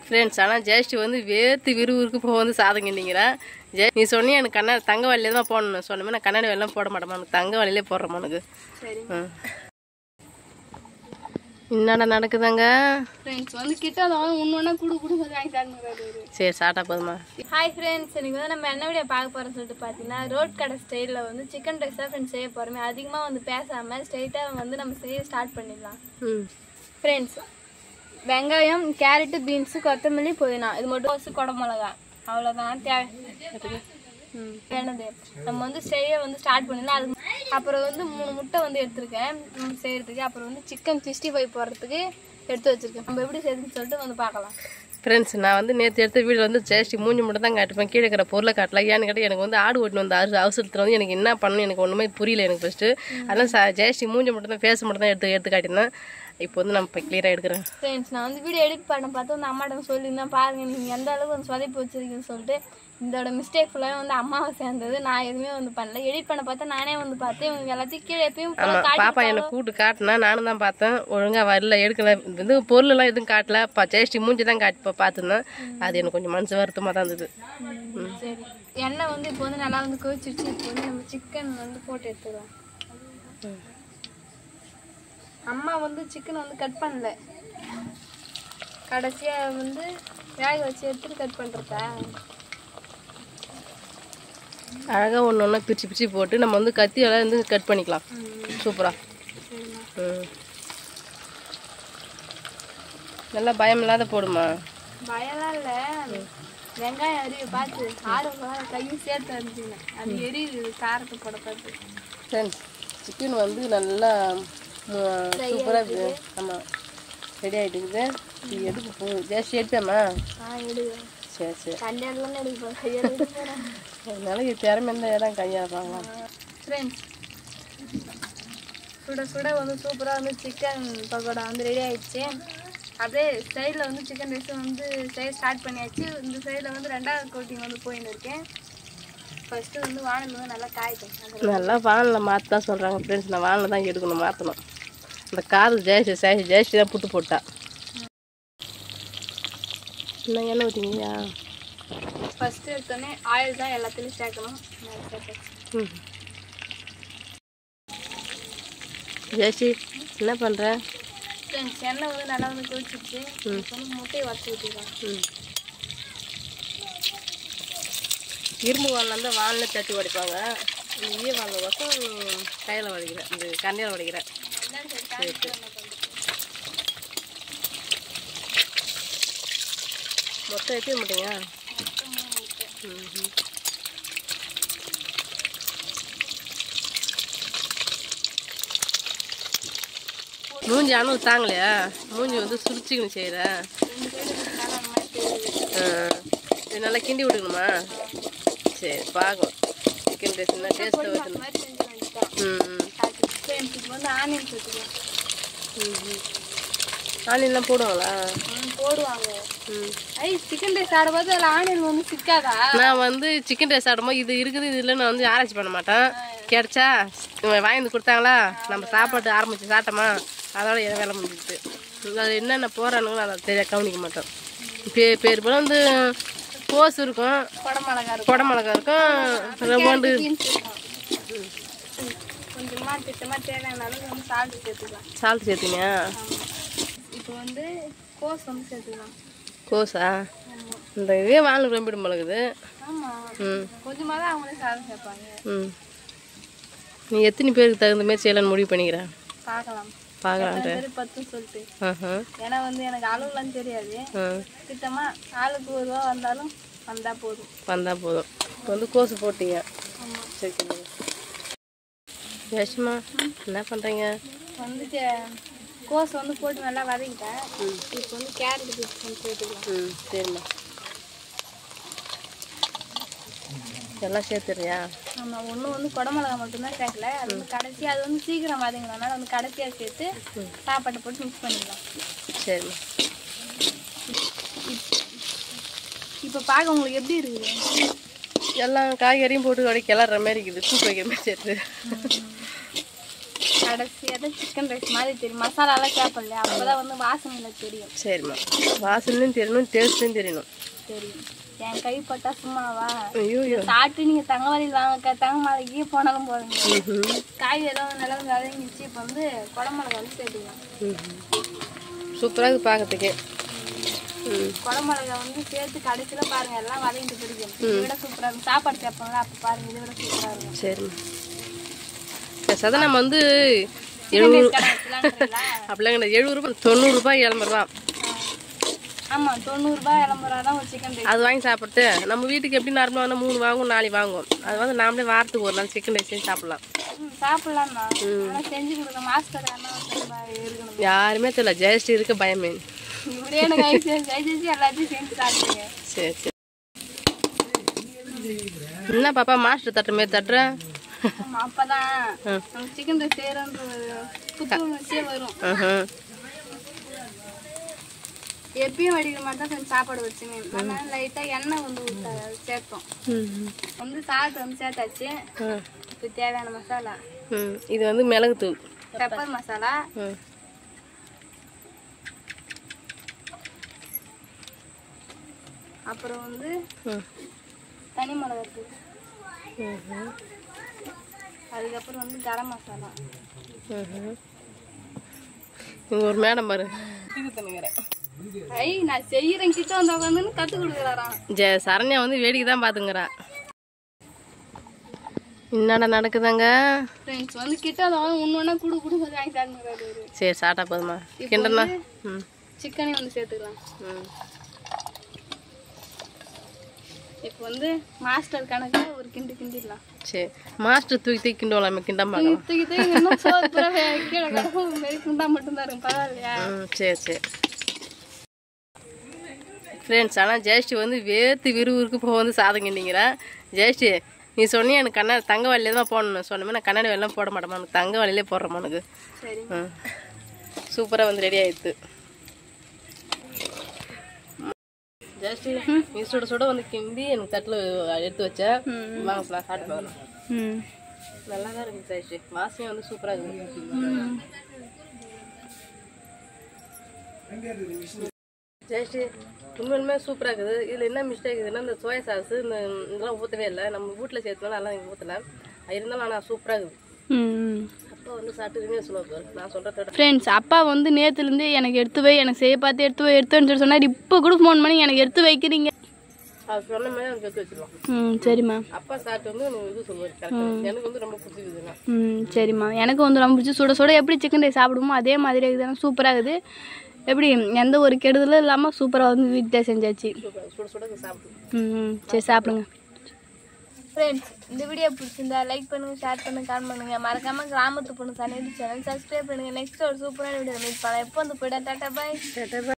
Friends ஆனால் ஜெயஸ்ரீ வந்து வேர்த்து விறுவிறுக்கு போக வந்து சாதம் கிண்டிங்கிறேன். நீ சொன்னி எனக்கு கண்ணாடி தங்க வழியிலே தான் போடணும் சொன்னமே, நான் கண்ணாடி வெள்ளம் போட மாட்டேமா, எனக்கு தங்க வழியிலே போடுறேன் எனக்கு. என்னடா நடக்குதாங்க ஃப்ரெண்ட்ஸ் வந்து கிட்ட ஒன்னொன்னா சரி சாப்பிட்டா போதுமா. ஹாய் ஃப்ரெண்ட்ஸ், இன்னைக்கு வந்து நம்ம என்ன வீடியோ பார்க்க போகிறோம்னு சொல்லிட்டு பார்த்தீங்கன்னா, ரோட் கடை ஸ்டைலில் வந்து சிக்கன் ரைஸ் தான் ஃப்ரெண்ட்ஸ் செய்ய போகிறோமே. அதிகமாக வந்து பேசாமல் ஸ்ட்ரெயிட்டாக வந்து நம்ம செய்ய ஸ்டார்ட் பண்ணிடலாம். ஃப்ரெண்ட்ஸ், வெங்காயம், கேரட்டு, பீன்ஸு, கொத்தமல்லி, புதினா, இது மட்டும் கொடை மிளகா, அவ்வளோதான் தேவை. வேணது நம்ம வந்து செய்ய வந்து ஸ்டார்ட் பண்ணிடலாம். அது அப்புறம் வந்து 3 முட்டை வந்து எடுத்துருக்கேன் செய்யறதுக்கு. அப்புறம் வந்து சிக்கன் 65 போடுறதுக்கு எடுத்து வச்சிருக்கேன். நம்ம எப்படி செய்யுதுன்னு சொல்லிட்டு வந்து பார்க்கலாம். ஃப்ரெண்ட்ஸ், நான் வந்து நேற்று எடுத்த வீடியோ வந்து ஜெயஸ்ரீ மூஞ்சி மட்டும் தான் காட்டுப்பேன், கீழே இருக்கிற பொருளை காட்டல. ஏன்னு கேட்டால் எனக்கு வந்து ஆடு ஓட்டின்னு வந்து அவசரத்தில் வந்து எனக்கு என்ன பண்ணணும் எனக்கு ஒன்றுமே புரியல எனக்கு ஃபஸ்ட்டு. அதனால் ஜெயஸ்ரீ மூஞ்சி மட்டும் தான் ஃபேஸ் மட்டும் தான் எடுத்து காட்டினேன். இப்போ வந்து நம்ம இப்போ கிளியராக எடுக்கிறேன். ஃப்ரெண்ட்ஸ், நான் வந்து வீடியோ எடிட் பண்ண பார்த்து வந்து அம்மாட்ட சொல்லியிருந்தேன், பாருங்கள் நீங்கள் எந்த அளவுக்கு வந்து சொதப்பி வச்சிருக்கீங்கன்னு சொல்லிட்டு. இதோட மிஸ்டேக் ஃபுல்லாகவே வந்து அம்மாவை சேர்ந்தது. நான் எதுவுமே வந்து பண்ணல. எடிட் பண்ண பார்த்தா நானே வந்து பார்த்தேன். இவங்க எல்லாத்தையும் கீழே எப்பயும் பாப்பா எனக்கு கூட்டு காட்டினா நானும் தான் பார்த்தேன். ஒழுங்காக வரல, எடுக்கல, இது பொருளெல்லாம் எதுவும் காட்டல. ஜெயஸ்ரீ மூஞ்சி தான் பார்த்துருந்தேன். அது எனக்கு கொஞ்சம் மனசு வருத்தமாக தான் இருந்தது. சரி, எண்ணெய் வந்து இப்போ வந்து நல்லா வந்து கொதிச்சிருச்சு. இப்போ வந்து நம்ம சிக்கன் வந்து போட்டு எடுத்துக்கலாம். அம்மா வந்து சிக்கன் வந்து கட் பண்ணல, கடைசியாக வந்து வேக வச்சு எடுத்துட்டு கட் பண்ணுறதா. அழகாக ஒன்று ஒன்றா பிரித்து போட்டு நம்ம வந்து கத்தியால் வந்து கட் பண்ணிக்கலாம். சூப்பராக. நல்லா பயம் இல்லாத போடுமா. பயம்லாம் இல்லை, வெங்காயம் அரிய பார்த்து கையும் சேர்த்து அரிஞ்சுங்க. அது எரியுது காரத்தை போட பார்த்து. ஃப்ரெண்ட்ஸ், சிக்கன் வந்து நல்லா சூப்பராக ஆமாம் ரெடி ஆகிட்டுக்குது. இது எதுக்கு போ ஜாஸ்தி எடுத்தாமா? எடுங்க. சரி சரி, கல்யாணம்லாம் எடுப்போம், கையால் அதனால இது திறமை இருந்தால் ஏதாவது கையாடுறாங்களா. ஃப்ரெண்ட்ஸ், சுட சுட வந்து சூப்பராக வந்து சிக்கன் பக்கோடா வந்து ரெடி ஆகிடுச்சு. அப்படியே சைடில் வந்து சிக்கன் ரைஸ் வந்து செய்ய ஸ்டார்ட் பண்ணியாச்சு. இந்த சைடில் வந்து 2வது கோட்டிங் வந்து போயின்னு இருக்கேன். ஃபஸ்ட்டு வந்து வானல் வந்து நல்லா காய்க்கும். நல்லா வானலில் மாற்ற தான் சொல்கிறாங்க ஃப்ரெண்ட்ஸ். நான் வானலில் தான் எடுக்கணும், மாற்றணும். இந்த காது ஜெயஸ்ரீ தான் புட்டு போட்டா. இன்னும் எண்ணெய் ஊற்றிங்கயா? ஃபஸ்ட்டு எடுத்தோடனே ஆயில் தான் எல்லாத்துலேயும் சேர்க்கணும். ஜெயஸ்ரீ என்ன பண்ணுற? எண்ணெய் வந்து நல்லா வந்து கொதிச்சிச்சு. வந்து முட்டையை வச்சு ஊற்றிக்கலாம். இரும்பு வானில் இருந்தால் வானில் தட்டி உடைப்பாங்க. ஈய வானில் வசம் கையில் உடைக்கிறேன், இந்த கண்ணியில் உடைக்கிறேன். சரி சரி, மொத்தம் எத்தனை முட்டைங்க? மூஞ்சி அணு தாங்கலையா? மூஞ்சி வந்து சுரிச்சிக்கணும் செய்கிறேன். இது நல்லா கிண்டி விடுக்கணுமா? சரி, பார்க்கலாம். சிக்கன் ரைஸ்னா டேஸ்ட்டாக வைக்கணும். வந்து ஆனியன் சேர்த்துக்கலாம். ஆனியன்லாம் போடுவாங்களா? போடுவாங்க. சிக்கன் ரைஸ் ஆடும்போது அதில் ஆனியன் வந்து சிக்காதா? நான் வந்து சிக்கன் ரைஸ் ஆடும்போது இது இருக்குது இது இல்லை நான் வந்து ஆராய்ச்சி பண்ண மாட்டேன். கிடைச்சா வாங்கி வந்து கொடுத்தாங்களா, நம்ம சாப்பாட்டு ஆரம்பிச்சு சாப்பிட்டோமா, அதோட என் வேலை முடிஞ்சிட்டு. அது என்னென்ன போகிறானுங்களோ அதை தெரியாது, கவனிக்க மாட்டோம். பேர் போல் வந்து கோஸ் இருக்கும், கொடை மிளகா இருக்கும், ரெண்டு கொஞ்சமாக திட்டமாக தேவையான அளவுக்கு வந்து சால்ட்டு சேர்த்துக்கலாம். சால்ட் சேர்த்துங்க. இப்போ வந்து கோஸ் வந்து சேர்த்துக்கலாம். கோஸா? இந்த இதே வானல் ரொம்பிடும் மிளகுது. ஆமாம், கொஞ்சமாக தான் அவங்களே சாதம் சேர்ப்பாங்க. நீ எத்தனை பேருக்கு தகுந்த மாதிரி செய்யலான்னு முடிவு பண்ணிக்கிறேன். பார்க்கலாம் 10 சொல்லிட்டு. ஏன்னா வந்து எனக்கு அளவுலாம் தெரியாது. திட்டமா ஆளுக்கு 1 ரூபா வந்தால் போதும். இப்போ வந்து கோஸு போட்டீங்க. சரி, ஜெயஸ்ரீமா என்ன பண்ணுறீங்க? வந்து கோஸ் வந்து போட்டு நல்லா வதக்கிட்டேன். இப்போ வந்து கேரட் சேர்த்துக்கலாம். சரிம்மா, எல்லாம் சேர்த்துறியா? ஆமாம், ஒன்றும் வந்து கொடை மிளகா மட்டும்தான் சேர்க்கல. அது வந்து கடைசியாக அது வந்து சீக்கிரம் வதங்கினால வந்து கடைசியாக சேர்த்து சாப்பாட்டை போட்டு மிக்ஸ் பண்ணிக்கலாம். சரிம்மா. இப்போ பார்க்க உங்களுக்கு எப்படி இருக்குது? எல்லாம் காய்கறியும் போட்டு அப்படியே கிளற மாதிரி இருக்குது, சூப் வைக்கிற மாதிரி சேர்த்து. கடைசியாக தான் சிக்கன் ரைஸ் மாதிரி தெரியும். மசாலாலாம் கேட்பல அப்போதான் வந்து வாசனையில் தெரியும். சரிம்மா, வாசனையும் தெரியணும், டேஸ்ட்டும் தெரியணும். தெரியும். என் கை பட்டா சும்மாவா? ஐயோ சாப்பிட்டு நீங்கள் தங்கமலையில் வாங்க, தங்கமலைக்கே போனாலும் போதுங்க. காய் எல்லாம் நல்லா விளைஞ்சிச்சு. இப்போ வந்து குடமிளகா வந்து சேர்த்துக்கலாம். சூப்பராக பார்க்கறதுக்கே. குடமிளகா வந்து சேர்த்து கடைசியில் பாருங்கள் எல்லாம் வதங்கிட்டு பிடிக்கும். இதை விட சூப்பராக இருக்கும். சாப்பாடு கேட்பாங்களா அப்போ பாருங்கள், இதை விட சூப்பராக இருக்கும். சரிம்மா. சரி, நம்ம வந்து 70 அப்படிலாம் கிடையாது. 70 ரூபாய் 90 ரூபாய் 80 ரூபா. ஆமாம், 90 ரூபாய் 80 ரூபா தான் ஒரு சிக்கன் ரைஸ். அது வாங்கி சாப்பிட்டு நம்ம வீட்டுக்கு எப்படி நார்மலாக வந்து 3 வாங்குவோம் 4 வாங்குவோம். அது வந்து நாமளே வாரத்துக்கு ஒரு நாள் சிக்கன் ரைஸ் செஞ்சு சாப்பிடலாம். சாப்பிடலாம்ண்ணா. ஆனால் செஞ்சு கொடுங்க மாஸ்டர் இருக்கணும். யாருமே தெரியல, ஜெயஸ்ரீ இருக்க பயமே. இப்படியே எனக்கு எல்லாத்தையும் செஞ்சு சாப்பிடுங்க. சரி சரி. என்ன பாப்பா மாஸ்டர் தட்டுற மாரி தட்டுற? அப்பதான் நம்ம சிக்கன் ரைஸ் செய்யறோன்ற புத்துணர்ச்சியே வரும். எப்பயும் வடிக்கிற மாதிரி தான் கொஞ்சம் சாப்பாடு வச்சுங்க. அதனால லைட்டா எண்ணெய் வந்து சேர்த்தோம். வந்து சால்ட் வந்து சேர்த்தாச்சு. இப்போ தேவையான மசாலா. இது வந்து மிளகுத்தூள், பெப்பர் மசாலா, அப்புறம் வந்து தனி மிளகாத்தூள், அதுக்கப்புறம் வந்து கரம் மசாலா. இங்கே ஒரு மேடம் பாரு இது பண்ணுங்கிறேன். ஐ நான் செய்யறேன் கிட்ட வந்து உட்காந்து கத்து கொடுக்குறாராம். சரண்யா வந்து வேடிக்கை தான் பார்த்துங்கிறா. என்னடா நடக்குதாங்க? ஃப்ரெண்ட்ஸ் வந்து கிட்ட வந்து ஒன்னொன்னா குடு குடு வாங்கி சாப்பிடுறாரு. சரி சாப்பிட்டா போதுமா? கிண்டனா சிக்கனையும் வந்து சேர்த்துக்கலாம். இப்போ வந்து மாஸ்டர் கணக்கு ஒரு கிண்டு கிண்டிடலாம். சரி, மாஸ்டர் தூக்கி தூக்கி கிண்டுவலாம். கிண்டாம தூக்கி தூக்கி இன்னும் சோறு பூரா கீழே கிடக்கும். மாரி குண்டா மட்டும்தான் இருக்கும். பரவாயில்லையா? சரி சரி ஃப்ரெண்ட்ஸ். ஆனால் ஜெயஸ்ரீ வந்து வேர்த்து விறுவிறுக்கு போக வந்து சாதம் கிண்டிங்கிறா. ஜெயஸ்ரீ நீ சொன்னியா எனக்கு கண்ணாடி தங்க வழியிலே தான் போடணும் சொன்னமே. நான் கண்ணாடி வெள்ளம் போட மாட்டேமா, எனக்கு தங்க வழியிலே போடுறேம்மா. எனக்கு சரி சூப்பராக வந்து ரெடி ஆயிடுது. ஜெயஸ்ரீ நீ சுட சுட வந்து கிண்டி எனக்கு தட்டில் எடுத்து வச்சேன். வாங்க சாப்பிட்டு பார்க்கலாம். நல்லா தான் இருக்குது ஜெயஸ்ரீ. வாசனையும் வந்து சூப்பராக இருக்குது. ஜெயஸ்ரீ உண்மையுமே சூப்பராக இருக்குது. இதில் என்ன மிஸ்டேக் இருக்குதுன்னா இந்த சோயா சாஸ் இதெல்லாம் ஊற்றவே இல்லை. நம்ம வீட்டில் சேர்த்துனாலும் அதெல்லாம் ஊற்றலை. இருந்தாலும் ஆனால் சூப்பராக இருக்குது. அப்பா வந்து சாப்பிட்டு ரிவ்யூ சொல்லுவாங்க. நான் சொல்கிறத ஃப்ரெண்ட்ஸ், அப்பா வந்து நேற்றுலேருந்து எனக்கு எடுத்து வை, எனக்கு செய்ய பார்த்து எடுத்துன்னு சொல்லி சொன்னார். இப்போ கூட ஃபோன் பண்ணி எனக்கு எடுத்து வைக்கிறீங்க. அது சொன்ன மாதிரி எனக்கு எடுத்து வச்சிருவான். சரிம்மா. அப்பா சாப்பிட்டு வந்து எனக்கு இது சொல்லுவார். எனக்கு வந்து ரொம்ப பிடிச்சிருக்குதுங்க. சரிம்மா. எனக்கு வந்து ரொம்ப பிடிச்சி சுட சுட எப்படி சிக்கன் ரைஸ் சாப்பிடுமோ அதே மாதிரி இருக்குது. சூப்பராக இருக்குது. எப்படி எந்த ஒரு கெடுதலும் இல்லாமல் சூப்பராக வந்து வீட்டில் செஞ்சாச்சு. சுட சுட சாப்பிடுவோம். சரி சாப்பிடுங்க. ஃப்ரெண்ட்ஸ், இந்த வீடியோ பிடிச்சிருந்தா லைக் பண்ணுங்கள், ஷேர் பண்ணுங்கள், கமெண்ட் பண்ணுங்கள். மறக்காமல் கிராமத்து பொண்ணு சேனல் சப்ஸ்கிரைப் பண்ணுங்கள். நெக்ஸ்ட் ஒரு சூப்பரான வீடியோ மீட் பண்ணலாம். எப்போ வந்து போய்ட்டா டாட்டா பாய்.